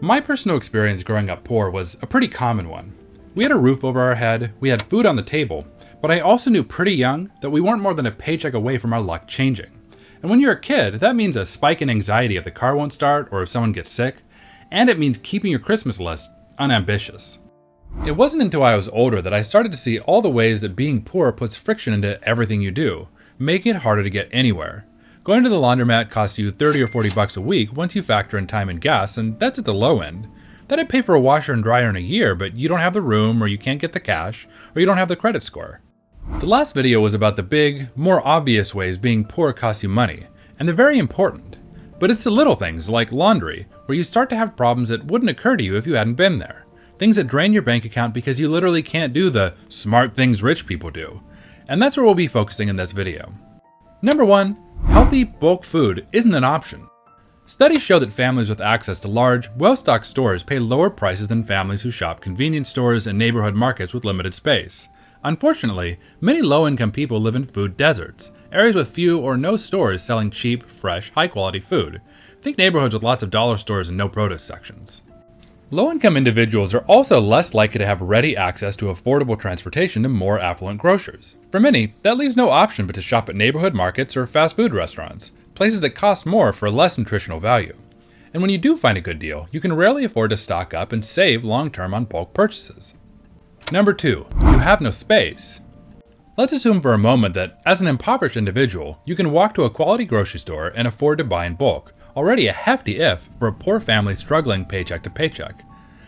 My personal experience growing up poor was a pretty common one. We had a roof over our head, we had food on the table, but I also knew pretty young that we weren't more than a paycheck away from our luck changing. And when you're a kid, that means a spike in anxiety if the car won't start or if someone gets sick, and it means keeping your Christmas list unambitious. It wasn't until I was older that I started to see all the ways that being poor puts friction into everything you do, making it harder to get anywhere. Going to the laundromat costs you $30 or $40 a week once you factor in time and gas, and that's at the low end. That'd pay for a washer and dryer in a year, but you don't have the room, or you can't get the cash, or you don't have the credit score. The last video was about the big, more obvious ways being poor costs you money, and they're very important. But it's the little things, like laundry, where you start to have problems that wouldn't occur to you if you hadn't been there. Things that drain your bank account because you literally can't do the smart things rich people do. And that's where we'll be focusing in this video. Number 1. Healthy, bulk food isn't an option. Studies show that families with access to large, well-stocked stores pay lower prices than families who shop convenience stores and neighborhood markets with limited space. Unfortunately, many low-income people live in food deserts, areas with few or no stores selling cheap, fresh, high-quality food. Think neighborhoods with lots of dollar stores and no produce sections. Low-income individuals are also less likely to have ready access to affordable transportation to more affluent grocers. For many, that leaves no option but to shop at neighborhood markets or fast food restaurants, places that cost more for less nutritional value. And when you do find a good deal, you can rarely afford to stock up and save long-term on bulk purchases. Number 2, you have no space. Let's assume for a moment that, as an impoverished individual, you can walk to a quality grocery store and afford to buy in bulk. Already a hefty if for a poor family struggling paycheck to paycheck.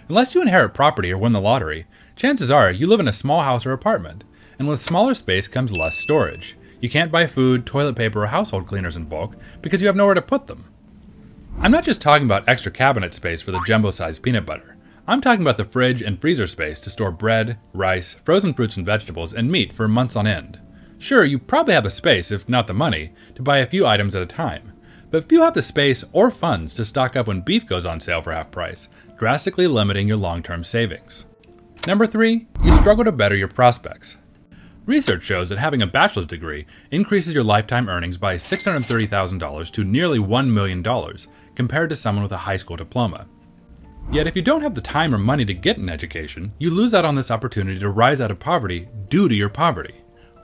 Unless you inherit property or win the lottery, chances are you live in a small house or apartment, and with smaller space comes less storage. You can't buy food, toilet paper, or household cleaners in bulk because you have nowhere to put them. I'm not just talking about extra cabinet space for the jumbo-sized peanut butter. I'm talking about the fridge and freezer space to store bread, rice, frozen fruits and vegetables, and meat for months on end. Sure, you probably have the space, if not the money, to buy a few items at a time. But few have the space or funds to stock up when beef goes on sale for half price, drastically limiting your long-term savings. Number 3, you struggle to better your prospects. Research shows that having a bachelor's degree increases your lifetime earnings by $630,000 to nearly $1 million compared to someone with a high school diploma. Yet if you don't have the time or money to get an education, you lose out on this opportunity to rise out of poverty due to your poverty.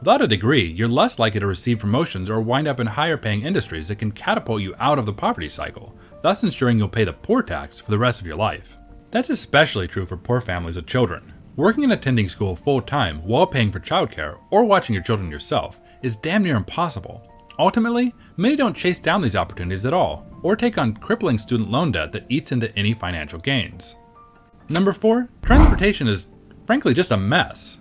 Without a degree, you're less likely to receive promotions or wind up in higher paying industries that can catapult you out of the poverty cycle, thus ensuring you'll pay the poor tax for the rest of your life. That's especially true for poor families with children. Working and attending school full-time while paying for childcare or watching your children yourself is damn near impossible. Ultimately, many don't chase down these opportunities at all, or take on crippling student loan debt that eats into any financial gains. Number 4, transportation is frankly just a mess.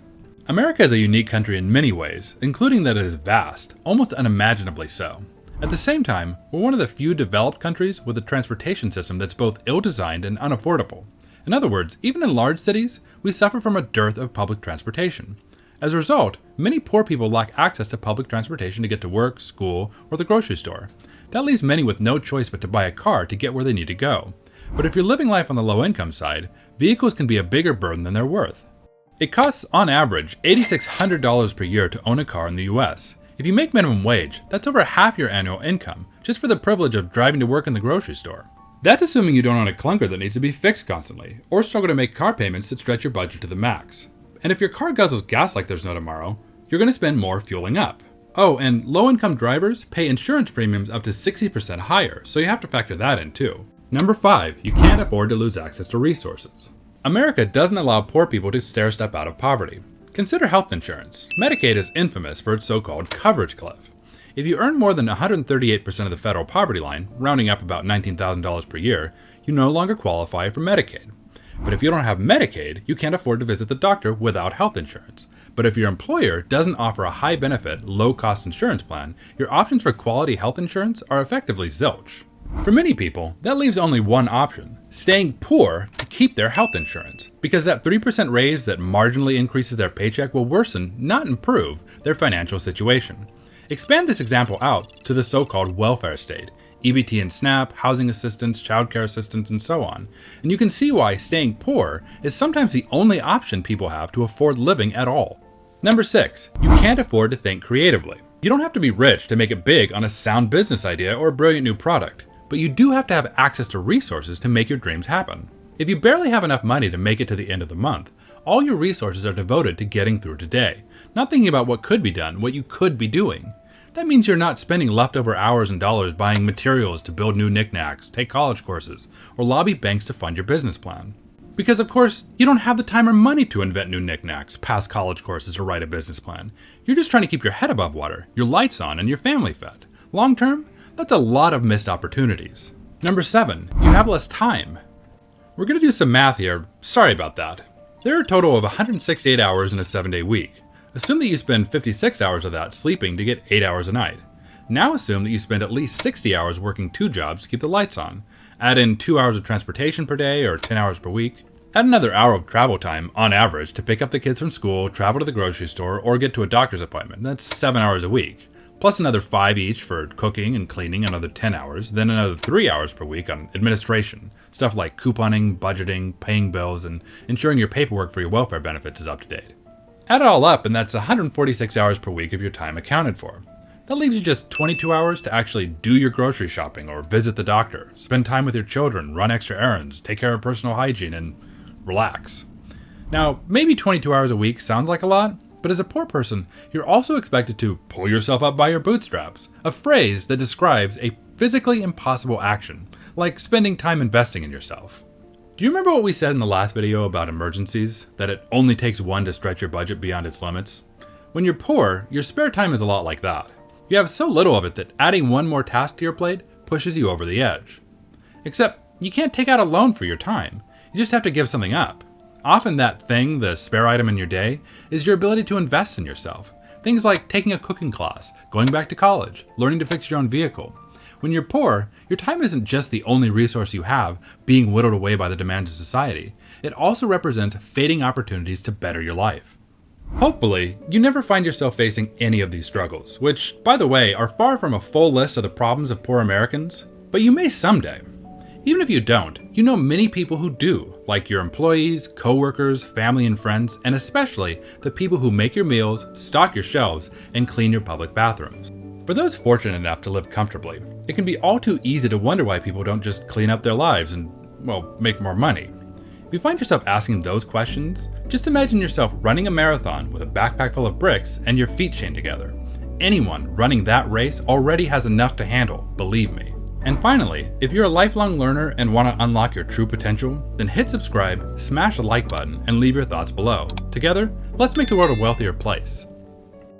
America is a unique country in many ways, including that it is vast, almost unimaginably so. At the same time, we're one of the few developed countries with a transportation system that's both ill-designed and unaffordable. In other words, even in large cities, we suffer from a dearth of public transportation. As a result, many poor people lack access to public transportation to get to work, school, or the grocery store. That leaves many with no choice but to buy a car to get where they need to go. But if you're living life on the low-income side, vehicles can be a bigger burden than they're worth. It costs, on average, $8,600 per year to own a car in the US. If you make minimum wage, that's over half your annual income, just for the privilege of driving to work in the grocery store. That's assuming you don't own a clunker that needs to be fixed constantly, or struggle to make car payments that stretch your budget to the max. And if your car guzzles gas like there's no tomorrow, you're going to spend more fueling up. Oh, and low-income drivers pay insurance premiums up to 60% higher, so you have to factor that in too. Number 5, you can't afford to lose access to resources. America doesn't allow poor people to stair-step out of poverty. Consider health insurance. Medicaid is infamous for its so-called coverage cliff. If you earn more than 138% of the federal poverty line, rounding up about $19,000 per year, you no longer qualify for Medicaid. But if you don't have Medicaid, you can't afford to visit the doctor without health insurance. But if your employer doesn't offer a high-benefit, low-cost insurance plan, your options for quality health insurance are effectively zilch. For many people, that leaves only one option: staying poor to keep their health insurance, because that 3% raise that marginally increases their paycheck will worsen, not improve, their financial situation. Expand this example out to the so-called welfare state, EBT and SNAP, housing assistance, childcare assistance, and so on, and you can see why staying poor is sometimes the only option people have to afford living at all. Number 6, you can't afford to think creatively. You don't have to be rich to make it big on a sound business idea or a brilliant new product, but you do have to have access to resources to make your dreams happen. If you barely have enough money to make it to the end of the month, all your resources are devoted to getting through today, not thinking about what could be done, what you could be doing. That means you're not spending leftover hours and dollars buying materials to build new knickknacks, take college courses, or lobby banks to fund your business plan. Because of course, you don't have the time or money to invent new knickknacks, pass college courses, or write a business plan. You're just trying to keep your head above water, your lights on, and your family fed. Long term, that's a lot of missed opportunities. Number 7, you have less time. We're going to do some math here. Sorry about that. There are a total of 168 hours in a 7-day week. Assume that you spend 56 hours of that sleeping to get 8 hours a night. Now assume that you spend at least 60 hours working 2 jobs to keep the lights on. Add in 2 hours of transportation per day or 10 hours per week. Add another hour of travel time, on average, to pick up the kids from school, travel to the grocery store, or get to a doctor's appointment. That's 7 hours a week. Plus another 5 each for cooking and cleaning, another 10 hours, then another 3 hours per week on administration. Stuff like couponing, budgeting, paying bills, and ensuring your paperwork for your welfare benefits is up to date. Add it all up, and that's 146 hours per week of your time accounted for. That leaves you just 22 hours to actually do your grocery shopping or visit the doctor, spend time with your children, run extra errands, take care of personal hygiene, and relax. Now, maybe 22 hours a week sounds like a lot, but as a poor person, you're also expected to pull yourself up by your bootstraps, a phrase that describes a physically impossible action, like spending time investing in yourself. Do you remember what we said in the last video about emergencies? That it only takes one to stretch your budget beyond its limits? When you're poor, your spare time is a lot like that. You have so little of it that adding one more task to your plate pushes you over the edge. Except, you can't take out a loan for your time. You just have to give something up. Often that thing, the spare item in your day, is your ability to invest in yourself. Things like taking a cooking class, going back to college, learning to fix your own vehicle. When you're poor, your time isn't just the only resource you have, being whittled away by the demands of society. It also represents fading opportunities to better your life. Hopefully, you never find yourself facing any of these struggles, which, by the way, are far from a full list of the problems of poor Americans, but you may someday. Even if you don't, you know many people who do, like your employees, coworkers, family and friends, and especially the people who make your meals, stock your shelves, and clean your public bathrooms. For those fortunate enough to live comfortably, it can be all too easy to wonder why people don't just clean up their lives and, well, make more money. If you find yourself asking those questions, just imagine yourself running a marathon with a backpack full of bricks and your feet chained together. Anyone running that race already has enough to handle, believe me. And finally, if you're a lifelong learner and want to unlock your true potential, then hit subscribe, smash the like button, and leave your thoughts below. Together, let's make the world a wealthier place.